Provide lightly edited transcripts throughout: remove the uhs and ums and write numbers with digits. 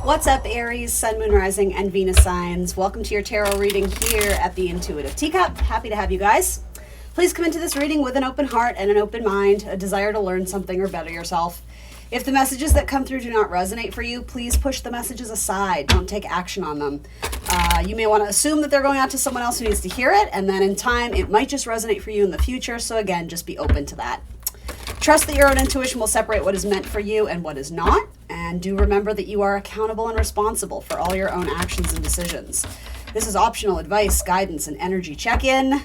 What's up, Aries, Sun, Moon, Rising, and Venus signs? Welcome to your tarot reading here at the Intuitive Teacup. Happy to have you guys. Please come into this reading with an open heart and an open mind, a desire to learn something or better yourself. If the messages that come through do not resonate for you, please push the messages aside. Don't take action on them. You may want to assume that they're going out to someone else who needs to hear it, and then in time, it might just resonate for you in the future. So again, just be open to that. Trust that your own intuition will separate what is meant for you and what is not. And do remember that you are accountable and responsible for all your own actions and decisions. This is optional advice, guidance, and energy check-in.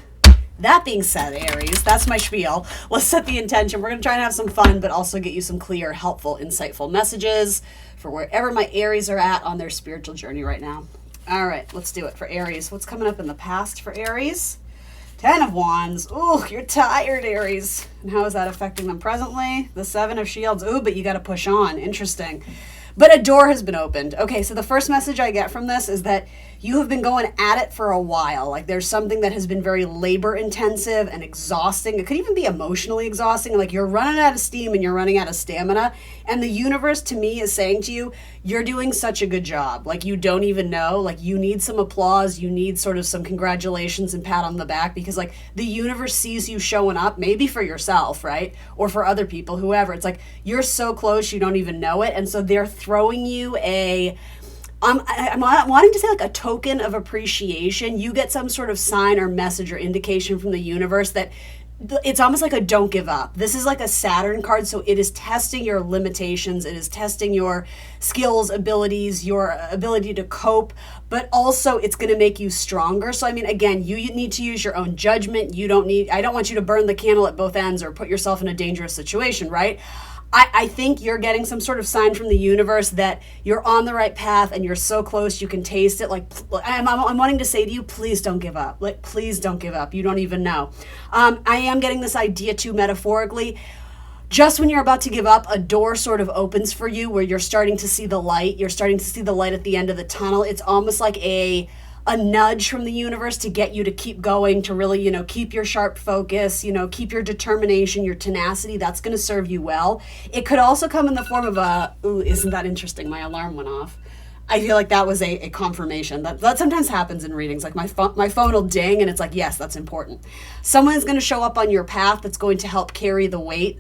That being said, Aries, that's my spiel. Let's set the intention. We're going to try and have some fun, but also get you some clear, helpful, insightful messages for wherever my Aries are at on their spiritual journey right now. All right, let's do it for Aries. What's coming up in the past for Aries? 10 of Wands. Ooh, you're tired, Aries. And how is that affecting them presently? The 7 of Shields. Ooh, but you got to push on. Interesting. But a door has been opened. Okay, so the first message I get from this is that you have been going at it for a while. Like there's something that has been very labor intensive and exhausting. It could even be emotionally exhausting. Like you're running out of steam and you're running out of stamina. And the universe to me is saying to you, you're doing such a good job. Like you don't even know, like you need some applause. You need sort of some congratulations and pat on the back because like the universe sees you showing up, maybe for yourself, right? Or for other people, whoever. It's like you're so close, you don't even know it. And so they're throwing you I'm wanting to say like a token of appreciation. You get some sort of sign or message or indication from the universe that it's almost like a don't give up. This is like a Saturn card, so it is testing your limitations. It is testing your skills, abilities, your ability to cope, but also it's going to make you stronger. So, I mean, again, you need to use your own judgment. I don't want you to burn the candle at both ends or put yourself in a dangerous situation, right? I think you're getting some sort of sign from the universe that you're on the right path and you're so close, you can taste it. Like, I'm wanting to say to you, please don't give up. Like, please don't give up. You don't even know. I am getting this idea too, metaphorically. Just when you're about to give up, a door sort of opens for you where you're starting to see the light. You're starting to see the light at the end of the tunnel. It's almost like a nudge from the universe to get you to keep going, to really, keep your sharp focus, keep your determination, your tenacity. That's going to serve you well. It could also come in the form of ooh, isn't that interesting? My alarm went off. I feel like that was a confirmation. That sometimes happens in readings. Like my phone will ding and it's like, yes, that's important. Someone's going to show up on your path that's going to help carry the weight.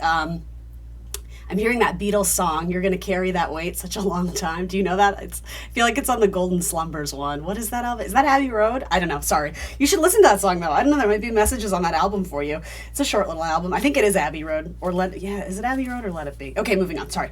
I'm hearing that Beatles song, You're Gonna Carry That Weight Such a Long Time. Do you know that? I feel like it's on the Golden Slumbers one. What is that album? Is that Abbey Road? I don't know. Sorry. You should listen to that song, though. I don't know. There might be messages on that album for you. It's a short little album. I think it is Abbey Road. Is it Abbey Road or Let It Be? Okay, moving on. Sorry.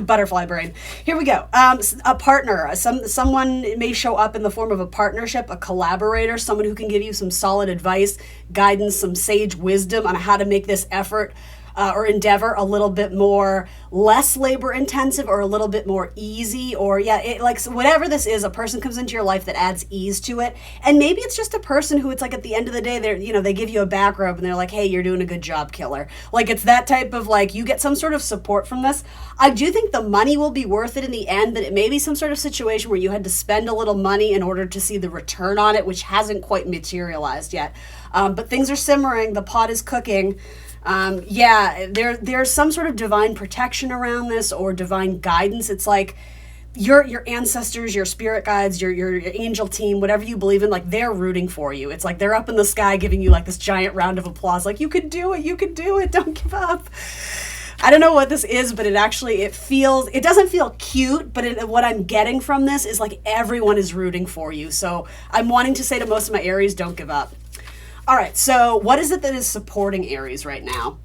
Butterfly brain. Here we go. A partner. Someone may show up in the form of a partnership, a collaborator, someone who can give you some solid advice, guidance, some sage wisdom on how to make this effort or endeavor a little bit more less labor intensive or a little bit more easy, or so whatever this is, a person comes into your life that adds ease to it. And maybe it's just a person who it's like at the end of the day, they give you a back rub and they're like, hey, you're doing a good job, killer. Like it's that type of like, you get some sort of support from this. I do think the money will be worth it in the end, but it may be some sort of situation where you had to spend a little money in order to see the return on it, which hasn't quite materialized yet. But things are simmering, the pot is cooking. There's some sort of divine protection around this or divine guidance. It's like your ancestors, your spirit guides, your angel team, whatever you believe in, like they're rooting for you. It's like they're up in the sky giving you like this giant round of applause. Like you can do it. Don't give up. I don't know what this is, but it doesn't feel cute, but what I'm getting from this is like everyone is rooting for you. So I'm wanting to say to most of my Aries, don't give up. All right, so what is it that is supporting Aries right now?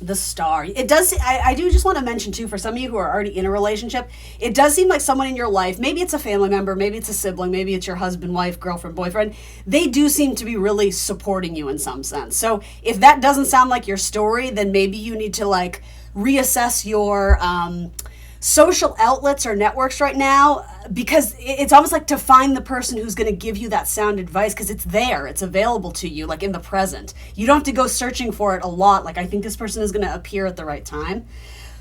The Star. It does. I do just want to mention too, for some of you who are already in a relationship, it does seem like someone in your life, maybe it's a family member, maybe it's a sibling, maybe it's your husband, wife, girlfriend, boyfriend, they do seem to be really supporting you in some sense. So if that doesn't sound like your story, then maybe you need to like reassess your social outlets or networks right now, because it's almost like to find the person who's going to give you that sound advice, because it's there, it's available to you, like in the present. You don't have to go searching for it a lot. Like I think this person is going to appear at the right time.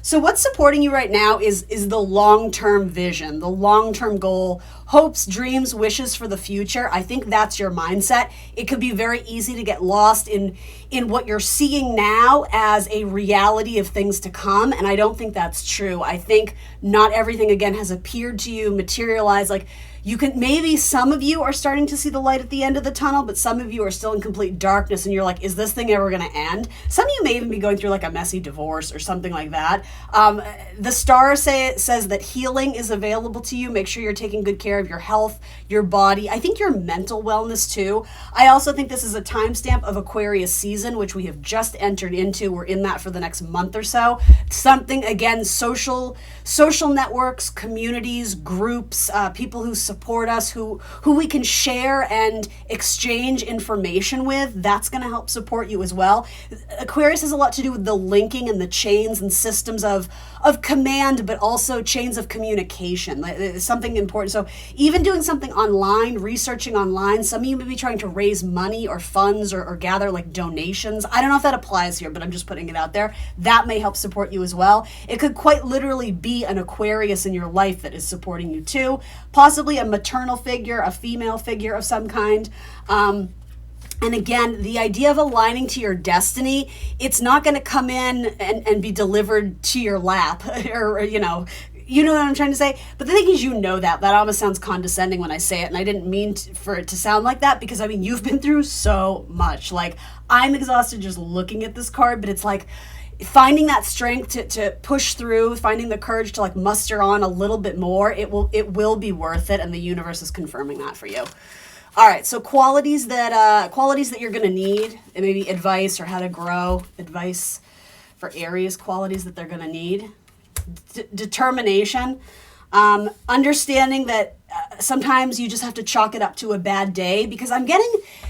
So what's supporting you right now is the long-term vision, the long-term goal, hopes, dreams, wishes for the future. I think that's your mindset. It could be very easy to get lost in what you're seeing now as a reality of things to come, and I don't think that's true. I think not everything, again, has appeared to you, materialized. Like, you can, maybe some of you are starting to see the light at the end of the tunnel, but some of you are still in complete darkness and you're like, is this thing ever going to end? Some of you may even be going through like a messy divorce or something like that. The star says that healing is available to you. Make sure you're taking good care of your health, your body. I think your mental wellness too. I also think this is a timestamp of Aquarius season, which we have just entered into. We're in that for the next month or so. Something, again, social networks, communities, groups, people who support us, who we can share and exchange information with. That's going to help support you as well. Aquarius has a lot to do with the linking and the chains and systems of command, but also chains of communication. It's something important. So even doing something online, researching online, some of you may be trying to raise money or funds or gather like donations. I don't know if that applies here, but I'm just putting it out there. That may help support you as well. It could quite literally be an Aquarius in your life that is supporting you too. Possibly a maternal figure, a female figure of some kind. And again, the idea of aligning to your destiny, it's not going to come in and be delivered to your lap or you know what I'm trying to say? But the thing is, that almost sounds condescending when I say it. And I didn't mean for it to sound like that, because I mean, you've been through so much. Like, I'm exhausted just looking at this card, but it's like finding that strength to push through, finding the courage to like muster on a little bit more. It will be worth it. And the universe is confirming that for you. All right, so qualities that you're going to need, and maybe advice or how to grow, advice for Aries, qualities that they're going to need. Determination, understanding that sometimes you just have to chalk it up to a bad day, because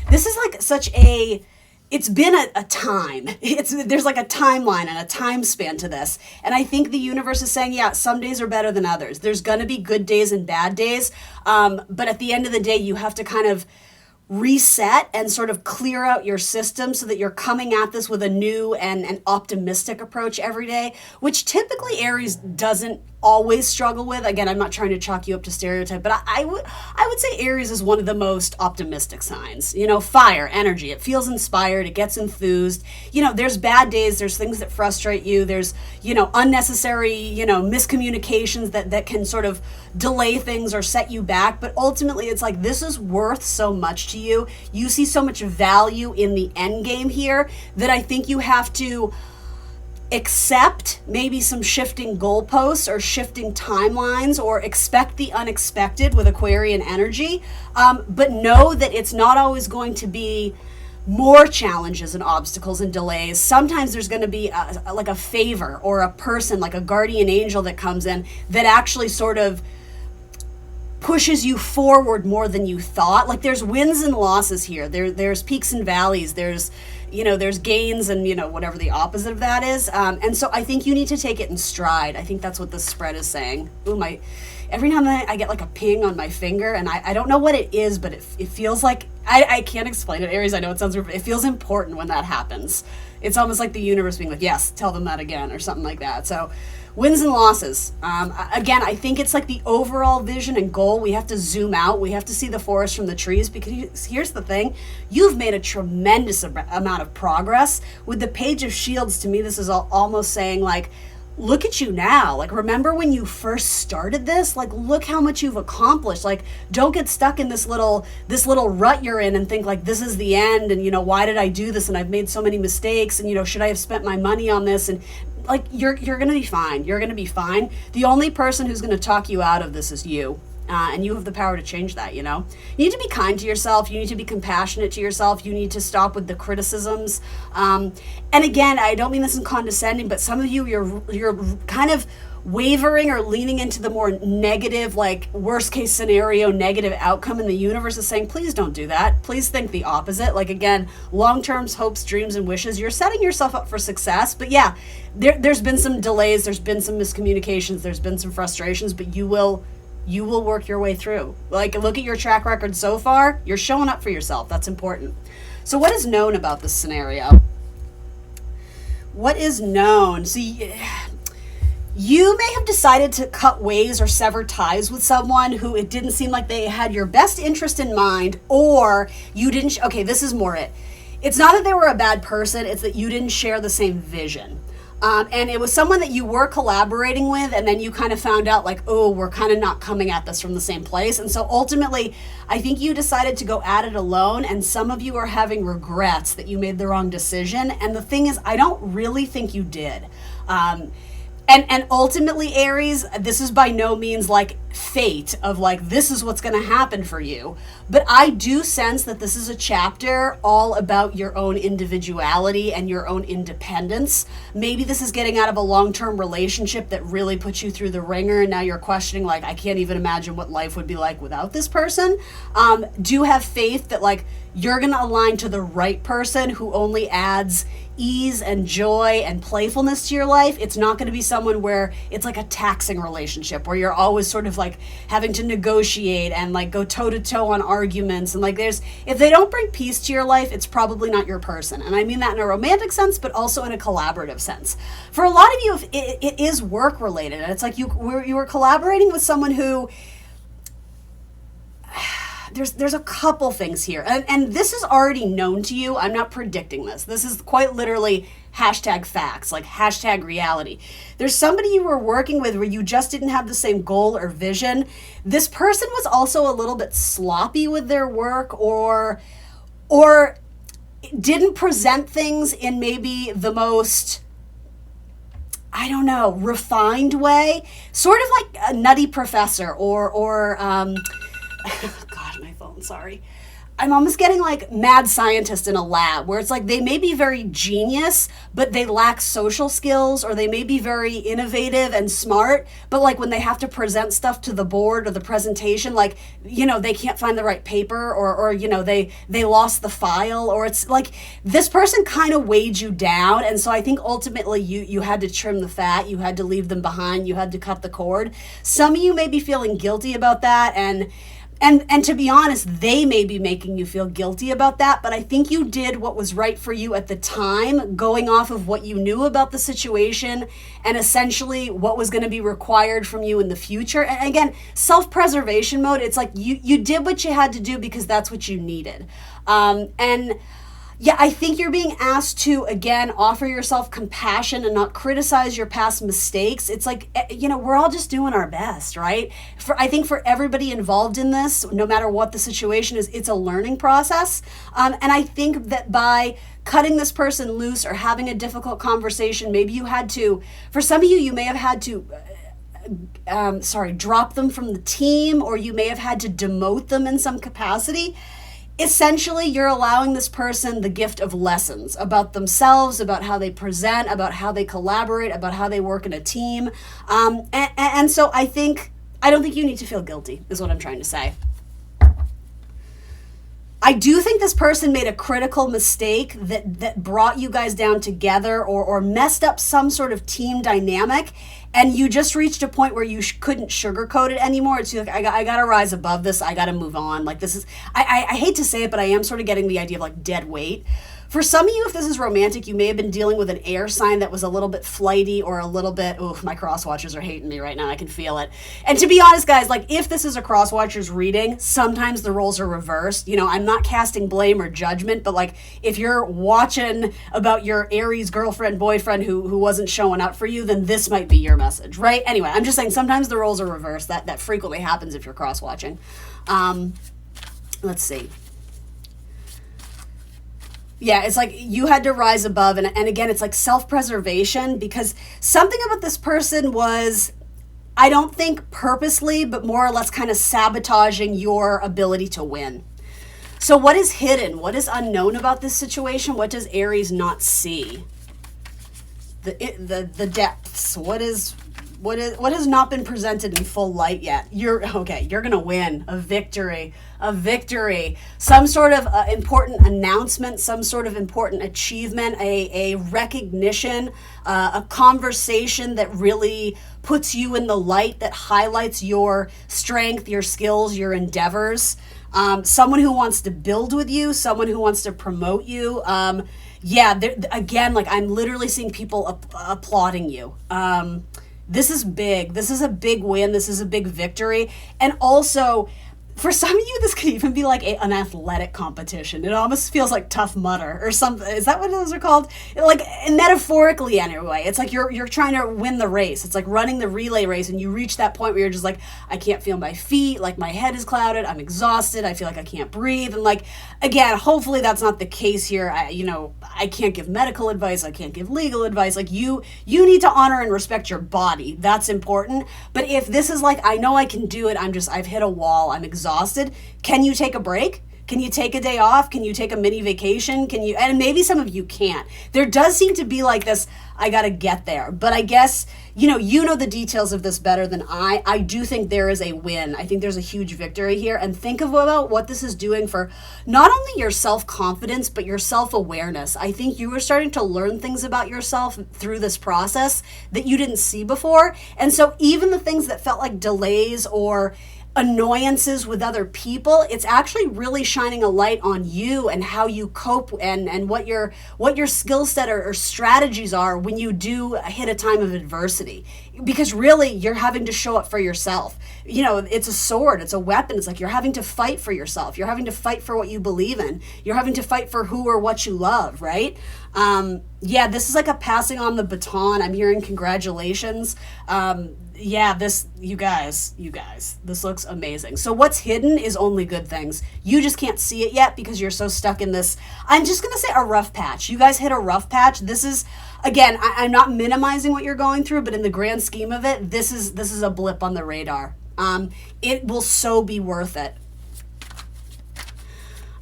this is like it's been a time. There's like a timeline and a time span to this. And I think the universe is saying, yeah, some days are better than others. There's going to be good days and bad days. But at the end of the day, you have to kind of reset and sort of clear out your system so that you're coming at this with a new and optimistic approach every day, which typically Aries doesn't always struggle with. Again, I'm not trying to chalk you up to stereotype, but I would say Aries is one of the most optimistic signs. Fire, energy. It feels inspired. It gets enthused. There's bad days. There's things that frustrate you. There's, unnecessary, miscommunications that can sort of delay things or set you back. But ultimately, it's like, this is worth so much to you. You see so much value in the end game here that I think you have to accept maybe some shifting goalposts or shifting timelines, or expect the unexpected with Aquarian energy, but know that it's not always going to be more challenges and obstacles and delays. Sometimes there's going to be like a favor or a person, like a guardian angel that comes in that actually sort of pushes you forward more than you thought. Like, there's wins and losses here. There's peaks and valleys. There's gains and, whatever the opposite of that is. And so I think you need to take it in stride. I think that's what this spread is saying. Every now and then I get like a ping on my finger, and I don't know what it is, but it feels like, I can't explain it, Aries. I know it sounds weird, but it feels important when that happens. It's almost like the universe being like, yes, tell them that again, or something like that. So wins and losses. Again, I think it's like the overall vision and goal. We have to zoom out. We have to see the forest from the trees, because here's the thing. You've made a tremendous amount of progress. With the Page of Shields, to me, this is almost saying like, look at you now. Like, remember when you first started this? Like, look how much you've accomplished. Like, don't get stuck in this little rut you're in and think like, this is the end, and why did I do this, and I've made so many mistakes, and should I have spent my money on this? And like, you're gonna be fine. You're gonna be fine. The only person who's gonna talk you out of this is you. And you have the power to change that, You need to be kind to yourself. You need to be compassionate to yourself. You need to stop with the criticisms. And again, I don't mean this in condescending, but some of you, you're kind of wavering or leaning into the more negative, like worst case scenario, negative outcome, and the universe is saying, please don't do that. Please think the opposite. Like, again, long-term hopes, dreams, and wishes. You're setting yourself up for success. But yeah, there's been some delays. There's been some miscommunications. There's been some frustrations, but you will work your way through. Like, look at your track record so far. You're showing up for yourself. That's important. So what is known about this scenario? What is known? See, You may have decided to cut ways or sever ties with someone who it didn't seem like they had your best interest in mind, or you didn't. Okay, this is more it. It's not that they were a bad person, it's that you didn't share the same vision. And it was someone that you were collaborating with, and then you kind of found out, like, oh, we're kind of not coming at this from the same place. And so ultimately, I think you decided to go at it alone, and some of you are having regrets that you made the wrong decision. And the thing is, I don't really think you did. And ultimately, Aries, this is by no means like fate of like, this is what's going to happen for you. But I do sense that this is a chapter all about your own individuality and your own independence. Maybe this is getting out of a long-term relationship that really put you through the ringer, and now you're questioning, like, I can't even imagine what life would be like without this person. Do have faith that, like, you're going to align to the right person who only adds ease and joy and playfulness to your life. It's not going to be someone where it's like a taxing relationship where you're always sort of like having to negotiate and like go toe to toe on arguments. And like, if they don't bring peace to your life, it's probably not your person. And I mean that in a romantic sense, but also in a collaborative sense. For a lot of you, it is work related. And it's like you were collaborating with someone who, there's a couple things here, and this is already known to you. I'm not predicting this. This is quite literally hashtag facts, like hashtag reality. There's somebody you were working with where you just didn't have the same goal or vision. This person was also a little bit sloppy with their work, or didn't present things in maybe the most, I don't know, refined way, sort of like a nutty professor or God, my phone, sorry. I'm almost getting like mad scientist in a lab where it's like they may be very genius, but they lack social skills, or they may be very innovative and smart, but like when they have to present stuff to the board or the presentation, like, you know, they can't find the right paper, or you know, they lost the file, or it's like this person kind of weighed you down. And so I think ultimately you had to trim the fat, you had to leave them behind, you had to cut the cord. Some of you may be feeling guilty about that, and to be honest, they may be making you feel guilty about that, but I think you did what was right for you at the time, going off of what you knew about the situation and essentially what was going to be required from you in the future. And again, self-preservation mode, it's like you did what you had to do because that's what you needed. And yeah, I think you're being asked to, again, offer yourself compassion and not criticize your past mistakes. It's like, you know, we're all just doing our best, right? I think for everybody involved in this, no matter what the situation is, it's a learning process. And I think that by cutting this person loose or having a difficult conversation, maybe you had to, for some of you, you may have had to drop them from the team, or you may have had to demote them in some capacity. Essentially, you're allowing this person the gift of lessons about themselves, about how they present, about how they collaborate, about how they work in a team. And so I don't think you need to feel guilty, is what I'm trying to say. I do think this person made a critical mistake that brought you guys down together, or messed up some sort of team dynamic, and you just reached a point where you couldn't sugarcoat it anymore. It's like, I got to rise above this. I got to move on. Like, this is, I hate to say it, but I am sort of getting the idea of like dead weight. For some of you, if this is romantic, you may have been dealing with an air sign that was a little bit flighty, or a little bit, my cross watchers are hating me right now. I can feel it. And to be honest, guys, like, if this is a cross watchers reading, sometimes the roles are reversed. You know, I'm not casting blame or judgment, but like, if you're watching about your Aries girlfriend, boyfriend who wasn't showing up for you, then this might be your message, right? Anyway, I'm just saying sometimes the roles are reversed. That frequently happens if you're cross watching. Let's see. Yeah, it's like you had to rise above. And again, it's like self-preservation, because something about this person was, I don't think purposely, but more or less kind of sabotaging your ability to win. So what is hidden? What is unknown about this situation? What does Aries not see? The depths. What has not been presented in full light yet? You're gonna win a victory, some sort of important announcement, some sort of important achievement, a recognition, a conversation that really puts you in the light, that highlights your strength, your skills, your endeavors. Someone who wants to build with you, someone who wants to promote you. Again, like, I'm literally seeing people applauding you. This is big. This is a big win. This is a big victory. And also, for some of you, this could even be like an athletic competition. It almost feels like Tough Mudder or something. Is that what those are called? Like, metaphorically anyway. It's like you're trying to win the race. It's like running the relay race, and you reach that point where you're just like, I can't feel my feet. Like, my head is clouded. I'm exhausted. I feel like I can't breathe. And like, again, hopefully that's not the case here. I can't give medical advice. I can't give legal advice. Like, you need to honor and respect your body. That's important. But if this is like, I know I can do it. I've hit a wall. I'm exhausted. Can you take a break? Can you take a day off? Can you take a mini vacation? And maybe some of you can't. There does seem to be like this, I got to get there. But I guess, you know the details of this better than I. I do think there is a win. I think there's a huge victory here. And think about what this is doing for not only your self-confidence, but your self-awareness. I think you are starting to learn things about yourself through this process that you didn't see before. And so even the things that felt like delays or annoyances with other people, it's actually really shining a light on you and how you cope and what your skill set or strategies are when you do hit a time of adversity. Because really, you're having to show up for yourself. It's a sword, it's a weapon. It's like you're having to fight for yourself. You're having to fight for what you believe in. You're having to fight for who or what you love, right? This is like a passing on the baton. I'm hearing congratulations. You guys, this looks amazing. So what's hidden is only good things. You just can't see it yet because you're so stuck in this, I'm just going to say a rough patch. You guys hit a rough patch. This is, again, I'm not minimizing what you're going through, but in the grand scheme of it, this is a blip on the radar. It will so be worth it.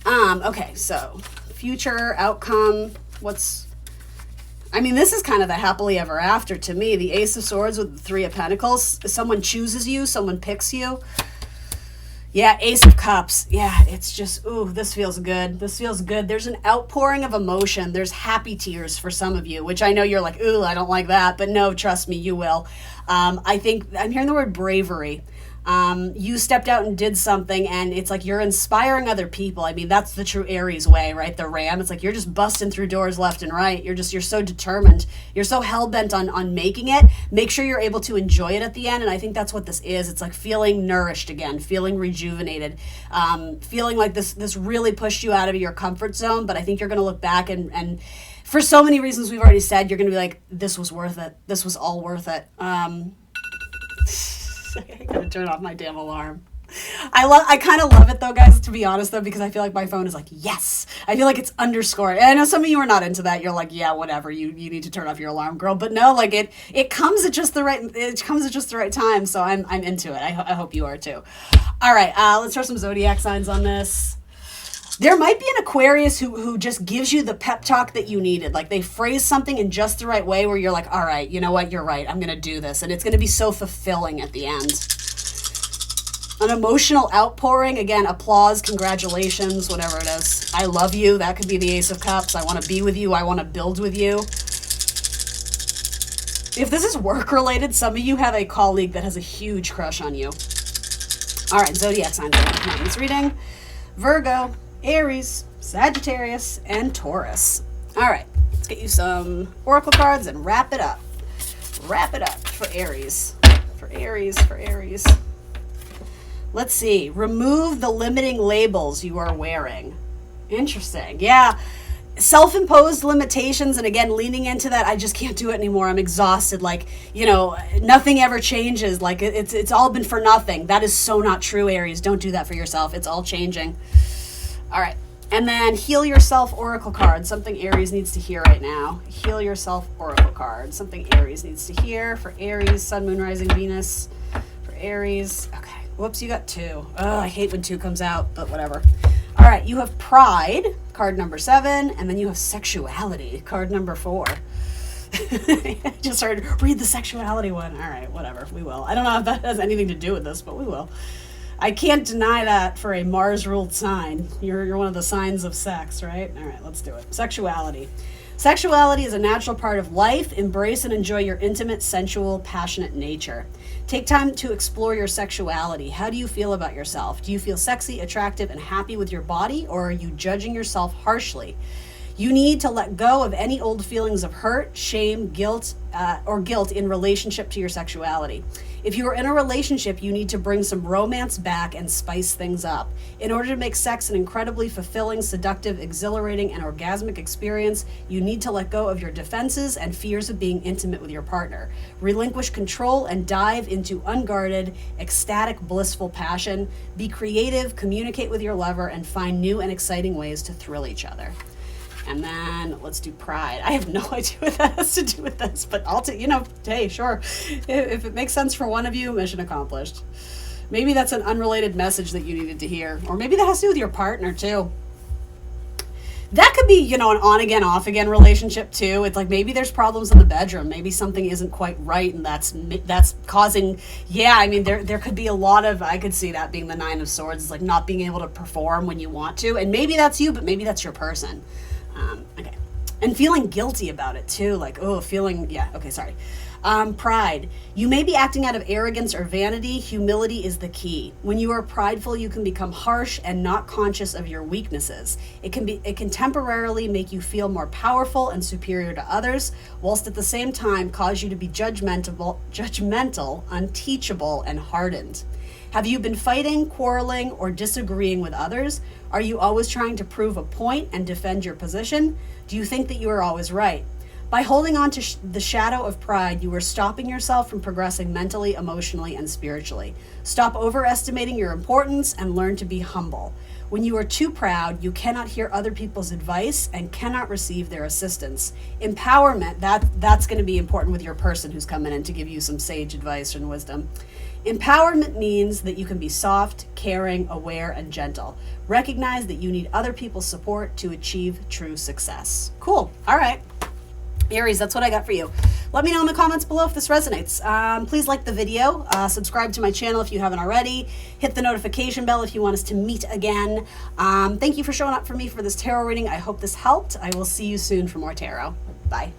Okay, so future outcome, this is kind of the happily ever after to me. The Ace of Swords with the Three of Pentacles. Someone chooses you. Someone picks you. Yeah, Ace of Cups. Yeah, it's just, ooh, this feels good. This feels good. There's an outpouring of emotion. There's happy tears for some of you, which I know you're like, ooh, I don't like that. But no, trust me, you will. I think I'm hearing the word bravery. You stepped out and did something, and it's like you're inspiring other people. That's the true Aries way, right? The ram. It's like you're just busting through doors left and right. You're so determined. You're so hell-bent on making it. Make sure you're able to enjoy it at the end, and I think that's what this is. It's like feeling nourished again, feeling rejuvenated, feeling like this really pushed you out of your comfort zone, but I think you're going to look back and for so many reasons we've already said, you're going to be like, this was worth it. This was all worth it. I gotta turn off my damn alarm. I kind of love it though, guys, to be honest though, because I feel like my phone is like, yes. I feel like it's underscored. And I know some of you are not into that. You're like, yeah, whatever. You need to turn off your alarm, girl. But no, like it comes at just the right time. So I'm into it. I hope you are too. All right, let's throw some zodiac signs on this. There might be an Aquarius who just gives you the pep talk that you needed. Like they phrase something in just the right way where you're like, all right, you know what? You're right. I'm going to do this. And it's going to be so fulfilling at the end. An emotional outpouring. Again, applause, congratulations, whatever it is. I love you. That could be the Ace of Cups. I want to be with you. I want to build with you. If this is work related, some of you have a colleague that has a huge crush on you. All right, zodiac signs in this reading. Virgo, Aries, Sagittarius, and Taurus. All right, let's get you some oracle cards and wrap it up. Wrap it up for Aries. For Aries. Let's see. Remove the limiting labels you are wearing. Interesting. Yeah. Self-imposed limitations, and again, leaning into that, I just can't do it anymore. I'm exhausted. Like, nothing ever changes. Like, it's all been for nothing. That is so not true, Aries. Don't do that for yourself. It's all changing. All right. And then heal yourself oracle card. Something Aries needs to hear right now. Heal yourself oracle card. Something Aries needs to hear for Aries, Sun, Moon, Rising, Venus. For Aries. Okay. Whoops, you got 2. Oh, I hate when 2 comes out, but whatever. All right. You have pride, card number 7, and then you have sexuality, card number 4. Just heard, read the sexuality one. All right, whatever. We will. I don't know if that has anything to do with this, but we will. I can't deny that for a Mars-ruled sign. You're one of the signs of sex, right? All right, let's do it. Sexuality. Sexuality is a natural part of life. Embrace and enjoy your intimate, sensual, passionate nature. Take time to explore your sexuality. How do you feel about yourself? Do you feel sexy, attractive, and happy with your body, or are you judging yourself harshly? You need to let go of any old feelings of hurt, shame, guilt in relationship to your sexuality. If you are in a relationship, you need to bring some romance back and spice things up. In order to make sex an incredibly fulfilling, seductive, exhilarating, and orgasmic experience, you need to let go of your defenses and fears of being intimate with your partner. Relinquish control and dive into unguarded, ecstatic, blissful passion. Be creative, communicate with your lover, and find new and exciting ways to thrill each other. And then let's do pride. I have no idea what that has to do with this, but hey, sure. If it makes sense for one of you, mission accomplished. Maybe that's an unrelated message that you needed to hear. Or maybe that has to do with your partner too. That could be, an on again, off again relationship too. It's like maybe there's problems in the bedroom. Maybe something isn't quite right, and that's causing. There could be a lot of. I could see that being the 9 of Swords. It's like not being able to perform when you want to, and maybe that's you, but maybe that's your person. Okay. And feeling guilty about it too. Pride. You may be acting out of arrogance or vanity. Humility is the key. When you are prideful, you can become harsh and not conscious of your weaknesses. It can temporarily make you feel more powerful and superior to others, whilst at the same time cause you to be judgmental, unteachable, and hardened. Have you been fighting, quarreling, or disagreeing with others? Are you always trying to prove a point and defend your position? Do you think that you are always right? By holding on to the shadow of pride, you are stopping yourself from progressing mentally, emotionally, and spiritually. Stop overestimating your importance and learn to be humble. When you are too proud, you cannot hear other people's advice and cannot receive their assistance. Empowerment, that's going to be important with your person who's coming in to give you some sage advice and wisdom. Empowerment means that you can be soft, caring, aware, and gentle. Recognize that you need other people's support to achieve true success. Cool. All right. Aries, that's what I got for you. Let me know in the comments below if this resonates. Please like the video, subscribe to my channel if you haven't already, hit the notification bell if you want us to meet again. Thank you for showing up for me for this tarot reading. I hope this helped. I will see you soon for more tarot. Bye.